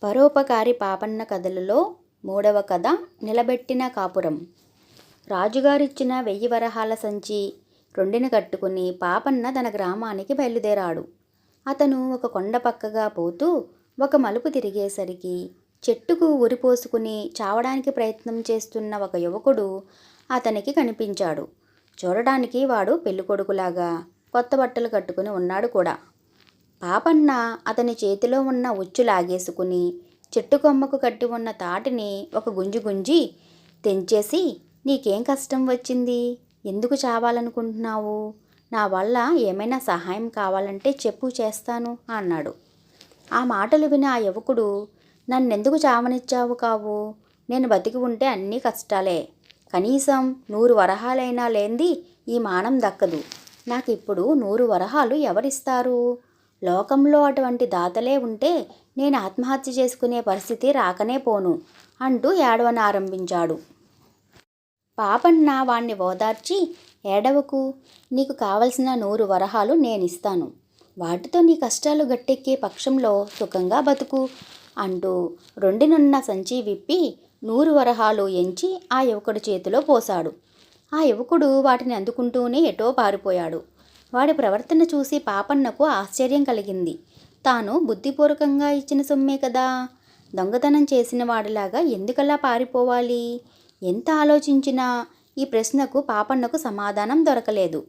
పరోపకారి పాపన్న కథలలో 3వ కథ నిలబెట్టిన కాపురం. రాజుగారిచ్చిన 1000 వరహాల సంచి రొండిని కట్టుకుని పాపన్న తన గ్రామానికి బయలుదేరాడు. అతను ఒక కొండ పక్కగా పోతూ ఒక మలుపు తిరిగేసరికి చెట్టుకు ఉరిపోసుకుని చావడానికి ప్రయత్నం చేస్తున్న ఒక యువకుడు అతనికి కనిపించాడు. చూడడానికి వాడు పెళ్ళికొడుకులాగా కొత్త బట్టలు కట్టుకుని ఉన్నాడు కూడా. పాపన్న అతని చేతిలో ఉన్న ఉచ్చు లాగేసుకుని చెట్టు కొమ్మకు కట్టి ఉన్న తాటిని ఒక గుంజి గుంజి తెంచేసి, నీకేం కష్టం వచ్చింది? ఎందుకు చావాలనుకుంటున్నావు? నా వల్ల ఏమైనా సహాయం కావాలంటే చెప్పు, చేస్తాను అన్నాడు. ఆ మాటలు విని ఆ యువకుడు, నన్నెందుకు చావనిచ్చావు కావు? నేను బతికి ఉంటే అన్నీ కష్టాలే. కనీసం 100 వరహాలైనా లేంది ఈ మానం దక్కదు. నాకు ఇప్పుడు 100 వరహాలు ఎవరిస్తారు? లోకంలో అటువంటి దాతలే ఉంటే నేను ఆత్మహత్య చేసుకునే పరిస్థితి రాకనే పోను అంటూ ఏడవనారంభించాడు. పాపన్న వాణ్ణి ఓదార్చి, ఏడవకు, నీకు కావలసిన 100 వరహాలు నేనిస్తాను. వాటితో నీ కష్టాలు గట్టెక్కే పక్షంలో సుఖంగా బతుకు అంటూ రొండినున్న సంచి విప్పి 100 వరహాలు ఎంచి ఆ యువకుడి చేతిలో పోశాడు. ఆ యువకుడు వాటిని అందుకుంటూనే ఎటో పారిపోయాడు. వాడి ప్రవర్తన చూసి పాపన్నకు ఆశ్చర్యం కలిగింది. తాను బుద్ధిపూర్వకంగా ఇచ్చిన సొమ్మే కదా, దొంగతనం చేసిన వాడిలాగా ఎందుకలా పారిపోవాలి? ఎంత ఆలోచించినా ఈ ప్రశ్నకు పాపన్నకు సమాధానం దొరకలేదు.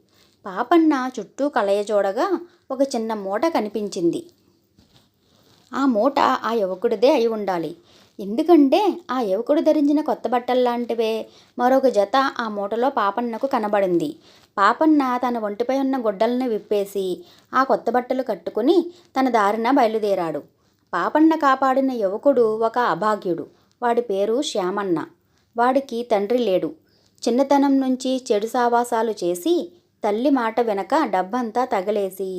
పాపన్న చుట్టూ కలయజోడగా ఒక చిన్న మూట కనిపించింది. ఆ మూట ఆ యువకుడిదే అయి ఉండాలి. ఎందుకంటే ఆ యువకుడు ధరించిన కొత్త బట్టల్లాంటివే మరొక జత ఆ మూటలో పాపన్నకు కనబడింది. పాపన్న తన ఒంటిపై ఉన్న గుడ్డలను విప్పేసి ఆ కొత్త బట్టలు కట్టుకుని తన దారిన బయలుదేరాడు. పాపన్న కాపాడిన యువకుడు ఒక అభాగ్యుడు. వాడి పేరు శ్యామన్న. వాడికి తండ్రి లేడు. చిన్నతనం నుంచి చెడు సావాసాలు చేసి తల్లి మాట వెనక డబ్బంతా తగలేసి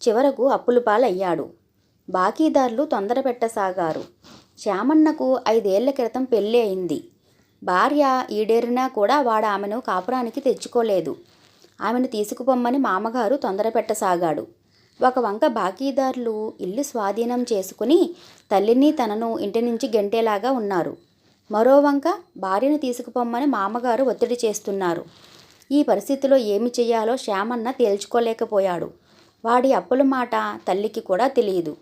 చివరకు అప్పుల పాలయ్యాడు. బాకీదారులు తొందర పెట్టసాగారు. శ్యామన్నకు 5 ఏళ్ల క్రితం పెళ్ళి అయింది. భార్య ఈడేరినా కూడా వాడు ఆమెను కాపురానికి తెచ్చుకోలేదు. ఆమెను తీసుకుపోమ్మని మామగారు తొందర పెట్టసాగాడు. ఒక వంక బాకీదారులు ఇల్లు స్వాధీనం చేసుకుని తల్లిని తనను ఇంటి నుంచి గెంటేలాగా ఉన్నారు. మరో వంక భార్యను తీసుకుపోమ్మని మామగారు ఒత్తిడి చేస్తున్నారు. ఈ పరిస్థితిలో ఏమి చెయ్యాలో శ్యామన్న తేల్చుకోలేకపోయాడు. వాడి అప్పుల మాట తల్లికి కూడా తెలియదు.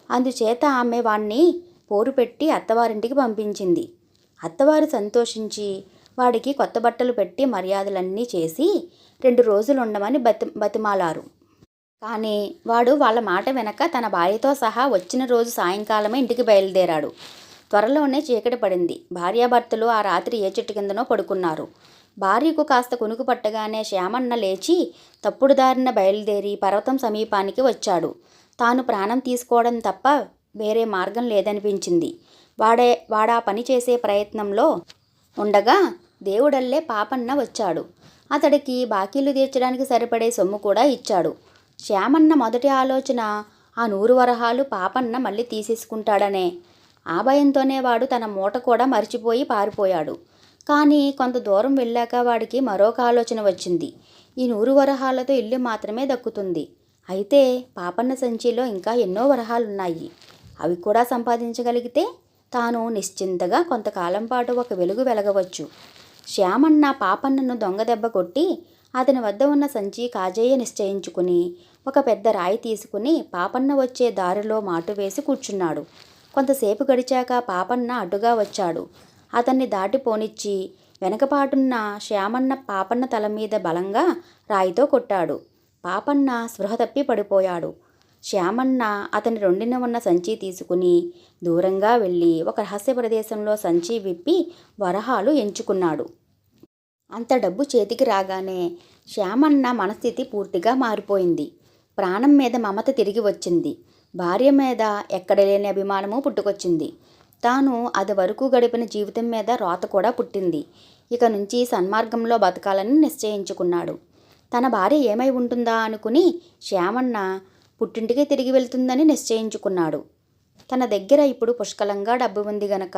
అందుచేత ఆమె వాణ్ణి పోరు పెట్టి అత్తవారింటికి పంపించింది. అత్తవారు సంతోషించి వాడికి కొత్త బట్టలు పెట్టి మర్యాదలన్నీ చేసి 2 రోజులు ఉండమని బతిమాలారు. కానీ వాడు వాళ్ళ మాట వెనక తన భార్యతో సహా వచ్చిన రోజు సాయంకాలమే ఇంటికి బయలుదేరాడు. త్వరలోనే చీకటి పడింది. భార్యాభర్తలు ఆ రాత్రి ఏ చెట్టు కిందనో పడుకున్నారు. భార్యకు కాస్త కునుకు పట్టగానే శ్యామన్న లేచి తప్పుడు దారిన బయలుదేరి పర్వతం సమీపానికి వచ్చాడు. తాను ప్రాణం తీసుకోవడం తప్ప వేరే మార్గం లేదనిపించింది. వాడా పని చేసే ప్రయత్నంలో ఉండగా దేవుడల్లే పాపన్న వచ్చాడు. అతడికి బాకీలు తీర్చడానికి సరిపడే సొమ్ము కూడా ఇచ్చాడు. శ్యామన్న మొదటి ఆలోచన ఆ 100 వరహాలు పాపన్న మళ్ళీ తీసేసుకుంటాడనే. ఆ భయంతోనే వాడు తన మూట కూడా మరిచిపోయి పారిపోయాడు. కానీ కొంత దూరం వెళ్ళాక వాడికి మరొక ఆలోచన వచ్చింది. ఈ 100 వరహాలతో ఇల్లు మాత్రమే దక్కుతుంది. అయితే పాపన్న సంచిలో ఇంకా ఎన్నో వరహాలున్నాయి. అవి కూడా సంపాదించగలిగితే తాను నిశ్చింతగా కొంతకాలం పాటు ఒక వెలుగు వెలగవచ్చు. శ్యామన్న పాపన్నను దొంగ దెబ్బ కొట్టి అతని వద్ద ఉన్న సంచి కాజేయ నిశ్చయించుకుని ఒక పెద్ద రాయి తీసుకుని పాపన్న వచ్చే దారిలో మాటు వేసి కూర్చున్నాడు. కొంతసేపు గడిచాక పాపన్న అడ్డుగా వచ్చాడు. అతన్ని దాటిపోనిచ్చి వెనకపాటున్న శ్యామన్న పాపన్న తల మీద బలంగా రాయితో కొట్టాడు. పాపన్న స్పృహ తప్పి పడిపోయాడు. శ్యామన్న అతని రొండిన ఉన్న సంచి తీసుకుని దూరంగా వెళ్ళి ఒక రహస్య ప్రదేశంలో సంచి విప్పి వరహాలు ఎంచుకున్నాడు. అంత డబ్బు చేతికి రాగానే శ్యామన్న మనస్థితి పూర్తిగా మారిపోయింది. ప్రాణం మీద మమత తిరిగి వచ్చింది. భార్య మీద ఎక్కడలేని అభిమానము పుట్టుకొచ్చింది. తాను అది వరకు గడిపిన జీవితం మీద రోత కూడా పుట్టింది. ఇక నుంచి సన్మార్గంలో బతకాలని నిశ్చయించుకున్నాడు. తన భార్య ఏమై ఉంటుందా అనుకుని శ్యామన్న పుట్టింటికి తిరిగి వెళ్తుందని నిశ్చయించుకున్నాడు. తన దగ్గర ఇప్పుడు పుష్కలంగా డబ్బు ఉంది గనక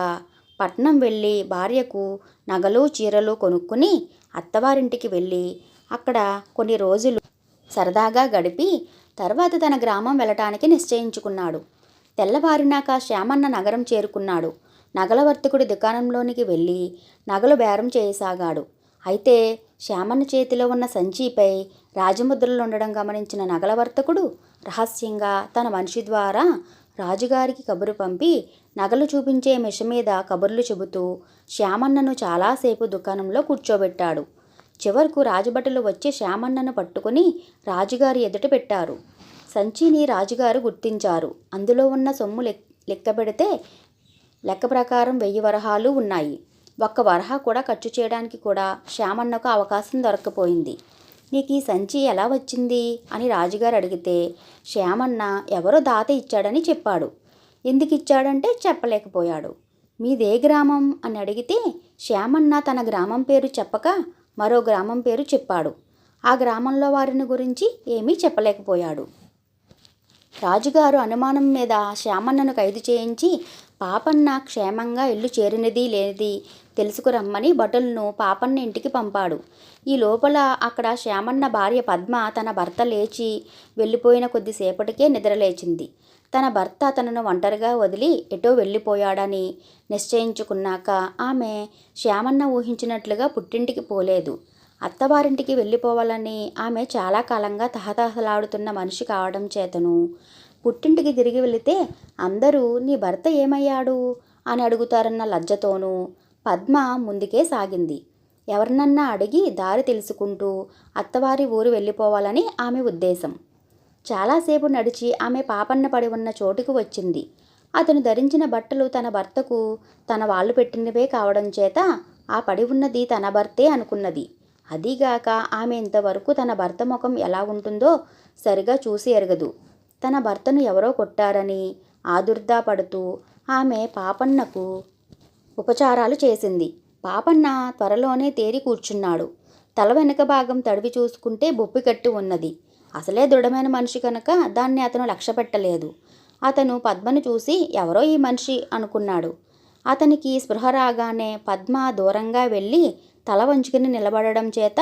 పట్నం వెళ్ళి భార్యకు నగలు చీరలు కొనుక్కుని అత్తవారింటికి వెళ్ళి అక్కడ కొన్ని రోజులు సరదాగా గడిపి తర్వాత తన గ్రామం వెళ్ళటానికి నిశ్చయించుకున్నాడు. తెల్లవారినాక శ్యామన్న నగరం చేరుకున్నాడు. నగల వర్తకుడి దుకాణంలోనికి వెళ్ళి నగలు బేరం చేయసాగాడు. అయితే శ్యామన్న చేతిలో ఉన్న సంచిపై రాజముద్రలుండడం గమనించిన నగల వర్తకుడు రహస్యంగా తన మనిషి ద్వారా రాజుగారికి కబురు పంపి నగలు చూపించే మెష మీద కబుర్లు చెబుతూ శ్యామన్నను చాలాసేపు దుకాణంలో కూర్చోబెట్టాడు. చివరకు రాజభటులు వచ్చి శ్యామన్నను పట్టుకుని రాజుగారి ఎదుట పెట్టారు. సంచిని రాజుగారు గుర్తించారు. అందులో ఉన్న సొమ్ము లెక్క పెడితే లెక్క ప్రకారం 1000 వరహాలు ఉన్నాయి. 1 వరహా కూడా ఖర్చు చేయడానికి కూడా శ్యామన్నకు అవకాశం దొరక్కపోయింది. నీకు ఈ సంచి ఎలా వచ్చింది అని రాజుగారు అడిగితే శ్యామన్న ఎవరో దాత ఇచ్చాడని చెప్పాడు. ఎందుకు ఇచ్చాడంటే చెప్పలేకపోయాడు. మీదే గ్రామం అని అడిగితే శ్యామన్న తన గ్రామం పేరు చెప్పక మరో గ్రామం పేరు చెప్పాడు. ఆ గ్రామంలో వారిని గురించి ఏమీ చెప్పలేకపోయాడు. రాజుగారు అనుమానం మీద శ్యామన్నను ఖైదు చేయించి పాపన్న క్షేమంగా ఇల్లు చేరినది లేనిది తెలుసుకురమ్మని భటులను పాపన్న ఇంటికి పంపాడు. ఈ లోపల అక్కడ శ్యామన్న భార్య పద్మ తన భర్త లేచి వెళ్ళిపోయిన కొద్దిసేపటికే నిద్రలేచింది. తన భర్త తనను ఒంటరిగా వదిలి ఎటో వెళ్ళిపోయాడని నిశ్చయించుకున్నాక ఆమె శ్యామన్న ఊహించినట్లుగా పుట్టింటికి పోలేదు. అత్తవారింటికి వెళ్ళిపోవాలని ఆమె చాలా కాలంగా తహతహలాడుతున్న మనిషి కావడం చేతను పుట్టింటికి తిరిగి వెళితే అందరూ నీ భర్త ఏమయ్యాడు అని అడుగుతారన్న లజ్జతోనూ పద్మ ముందుకే సాగింది. ఎవరినన్నా అడిగి దారి తెలుసుకుంటూ అత్తవారి ఊరు వెళ్ళిపోవాలని ఆమె ఉద్దేశం. చాలాసేపు నడిచి ఆమె పాపన్న పడి ఉన్న చోటుకు వచ్చింది. అతను ధరించిన బట్టలు తన భర్తకు తన వాళ్ళు పెట్టినవే కావడం చేత ఆ పడి ఉన్నది తన భర్తే అనుకున్నది. అదీగాక ఆమె ఇంతవరకు తన భర్త ముఖం ఎలా ఉంటుందో సరిగా చూసి ఎరగదు. తన భర్తను ఎవరో కొట్టారని ఆదుర్దా పడుతూ ఆమె పాపన్నకు ఉపచారాలు చేసింది. పాపన్న త్వరలోనే తేరి కూర్చున్నాడు. తల వెనుక భాగం తడివి చూసుకుంటే బొప్పి కట్టి ఉన్నది. అసలే దృఢమైన మనిషి కనుక దాన్ని అతను లక్ష్య పెట్టలేదు. అతను పద్మను చూసి ఎవరో ఈ మనిషి అనుకున్నాడు. అతనికి స్పృహ రాగానే పద్మ దూరంగా వెళ్ళి తల వంచుకుని నిలబడడం చేత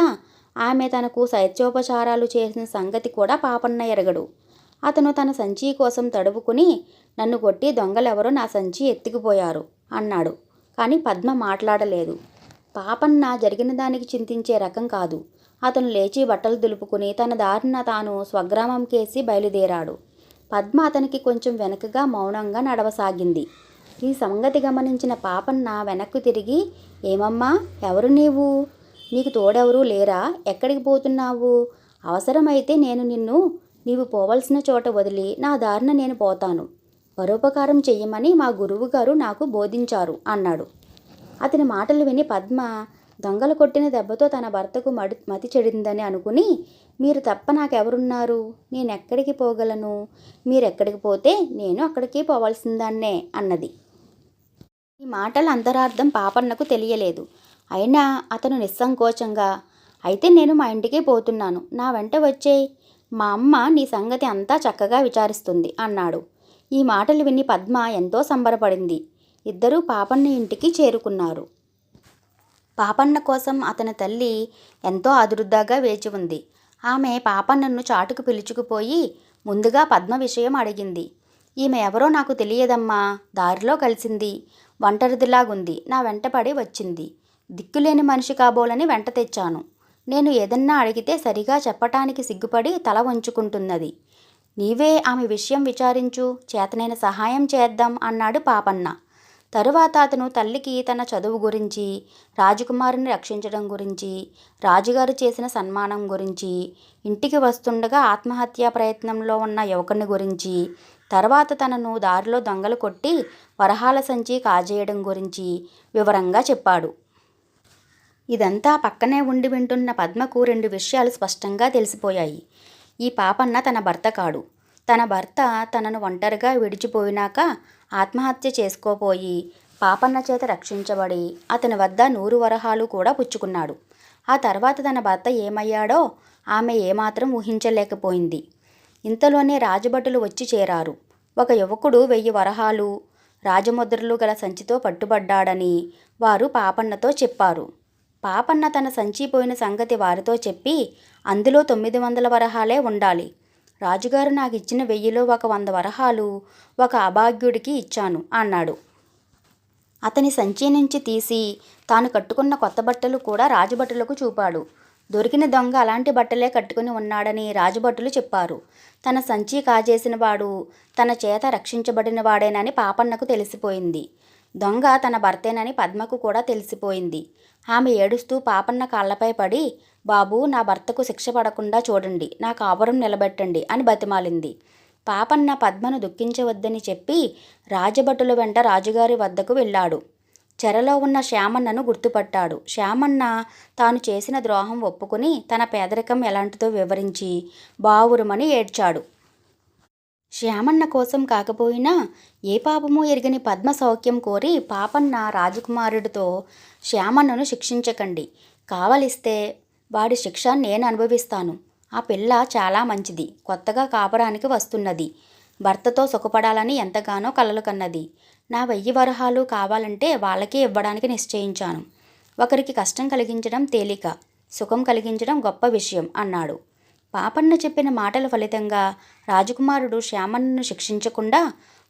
ఆమె తనకు శైత్యోపచారాలు చేసిన సంగతి కూడా పాపన్న ఎరగడు. అతను తన సంచి కోసం తడుపుకుని నన్ను కొట్టి దొంగలెవరో నా సంచి ఎత్తుకుపోయారు అన్నాడు. కానీ పద్మ మాట్లాడలేదు. పాపన్న జరిగిన దానికి చింతించే రకం కాదు. అతను లేచి బట్టలు దులుపుకుని తన దారిన తాను స్వగ్రామం కేసి బయలుదేరాడు. పద్మ అతనికి కొంచెం వెనకగా మౌనంగా నడవసాగింది. ఈ సంగతి గమనించిన పాపన్న వెనక్కు తిరిగి, ఏమమ్మా, ఎవరు నీకు తోడెవరూ లేరా? ఎక్కడికి పోతున్నావు? అవసరమైతే నేను నీవు పోవలసిన చోట వదిలి నా దారిన నేను పోతాను. పరోపకారం చెయ్యమని మా గురువుగారు నాకు బోధించారు అన్నాడు. అతని మాటలు విని పద్మ దొంగలు కొట్టిన దెబ్బతో తన భర్తకు మతి చెడిందని అనుకుని, మీరు తప్ప నాకెవరున్నారు? నేనెక్కడికి పోగలను? మీరెక్కడికి పోతే నేను అక్కడికి పోవాల్సిందాన్నే అన్నది. ఈ మాటల అంతరార్థం పాపన్నకు తెలియలేదు. అయినా అతను నిస్సంకోచంగా, అయితే నేను మా ఇంటికే పోతున్నాను, నా వెంట వచ్చేయ్, మా అమ్మ నీ సంగతి అంతా చక్కగా విచారిస్తుంది అన్నాడు. ఈ మాటలు విని పద్మ ఎంతో సంబరపడింది. ఇద్దరూ పాపన్న ఇంటికి చేరుకున్నారు. పాపన్న కోసం అతని తల్లి ఎంతో ఆదుర్దాగా వేచి ఉంది. ఆమె పాపన్నను చాటుకు పిలుచుకుపోయి ముందుగా పద్మ విషయం అడిగింది. ఈమె ఎవరో నాకు తెలియదమ్మా, దారిలో కలిసింది, ఒంటరిదిలాగుంది, నా వెంటపడి వచ్చింది, దిక్కులేని మనిషి కాబోలని వెంట తెచ్చాను. నేను ఏదన్నా అడిగితే సరిగా చెప్పటానికి సిగ్గుపడి తల వంచుకుంటున్నది. నీవే ఆమె విషయం విచారించు, చేతనైన సహాయం చేద్దాం అన్నాడు పాపన్న. తరువాత అతను తల్లికి తన చదువు గురించి, రాజకుమారుని రక్షించడం గురించి, రాజుగారు చేసిన సన్మానం గురించి, ఇంటికి వస్తుండగా ఆత్మహత్యా ప్రయత్నంలో ఉన్న యువకుని గురించి, తర్వాత తనను దారిలో దొంగలు కొట్టి వరహాల సంచి కాజేయడం గురించి వివరంగా చెప్పాడు. ఇదంతా పక్కనే ఉండి వింటున్న పద్మకు 2 విషయాలు స్పష్టంగా తెలిసిపోయాయి. ఈ పాపన్న తన భర్త కాడు. తన భర్త తనను ఒంటరిగా విడిచిపోయినాక ఆత్మహత్య చేసుకోపోయి పాపన్న చేత రక్షించబడి అతని వద్ద 100 వరహాలు కూడా పుచ్చుకున్నాడు. ఆ తర్వాత తన భర్త ఏమయ్యాడో ఆమె ఏమాత్రం ఊహించలేకపోయింది. ఇంతలోనే రాజభటులు వచ్చి చేరారు. ఒక యువకుడు 1000 వరహాలు రాజముద్రలు గల సంచితో పట్టుబడ్డాడని వారు పాపన్నతో చెప్పారు. పాపన్న తన సంచి పోయిన సంగతి వారితో చెప్పి, అందులో 900 వరహాలే ఉండాలి, రాజుగారు నాకు ఇచ్చిన 1000లో ఒక 100 వరహాలు ఒక అభాగ్యుడికి ఇచ్చాను అన్నాడు. అతని సంచి నుంచి తీసి తాను కట్టుకున్న కొత్త బట్టలు కూడా రాజభటులకు చూపాడు. దొరికిన దొంగ అలాంటి బట్టలే కట్టుకుని ఉన్నాడని రాజభటులు చెప్పారు. తన సంచి కాజేసిన వాడు తన చేత రక్షించబడిన వాడేనని పాపన్నకు తెలిసిపోయింది. దొంగ తన భర్తేనని పద్మకు కూడా తెలిసిపోయింది. ఆమె ఏడుస్తూ పాపన్న కాళ్లపై పడి, బాబూ, నా భర్తకు శిక్ష పడకుండా చూడండి, నా కాపురం నిలబెట్టండి అని బతిమాలింది. పాపన్న పద్మను దుఃఖించవద్దని చెప్పి రాజభటుల వెంట రాజుగారి వద్దకు వెళ్ళాడు. చెరలో ఉన్న శ్యామన్నను గుర్తుపట్టాడు. శ్యామన్న తాను చేసిన ద్రోహం ఒప్పుకుని తన పేదరికం ఎలాంటిదో వివరించి బావురుమని ఏడ్చాడు. శ్యామన్న కోసం కాకపోయినా ఏ పాపమూ ఎరగని పద్మ సౌఖ్యం కోరి పాపన్న రాజకుమారుడితో, శ్యామన్నను శిక్షించకండి, కావలిస్తే వాడి శిక్ష నేను అనుభవిస్తాను. ఆ పిల్ల చాలా మంచిది, కొత్తగా కాపురానికి వస్తున్నది, భర్తతో సుఖపడాలని ఎంతగానో కలలు కన్నది. నా 1000 వరహాలు కావాలంటే వాళ్ళకే ఇవ్వడానికి నిశ్చయించాను. ఒకరికి కష్టం కలిగించడం తేలిక, సుఖం కలిగించడం గొప్ప విషయం అన్నాడు. పాపన్న చెప్పిన మాటల ఫలితంగా రాజకుమారుడు శ్యామన్నను శిక్షించకుండా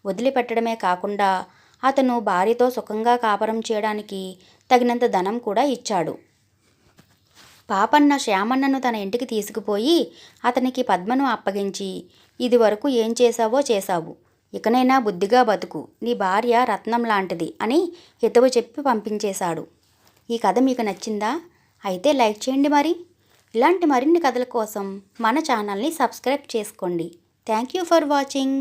వదిలిపెట్టడమే కాకుండా అతను భార్యతో సుఖంగా కాపురం చేయడానికి తగినంత ధనం కూడా ఇచ్చాడు. పాపన్న శ్యామన్నను తన ఇంటికి తీసుకుపోయి అతనికి పద్మను అప్పగించి, ఇది వరకు ఏం చేశావో చేశావు, ఇకనైనా బుద్ధిగా బతుకు, నీ భార్య రత్నం లాంటిది అని హితవు చెప్పి పంపించేశాడు. ఈ కథ మీకు నచ్చిందా? అయితే లైక్ చేయండి. ఇలాంటి మరిన్ని కథల కోసం మన ఛానల్ని సబ్స్క్రైబ్ చేసుకోండి. Thank you for watching.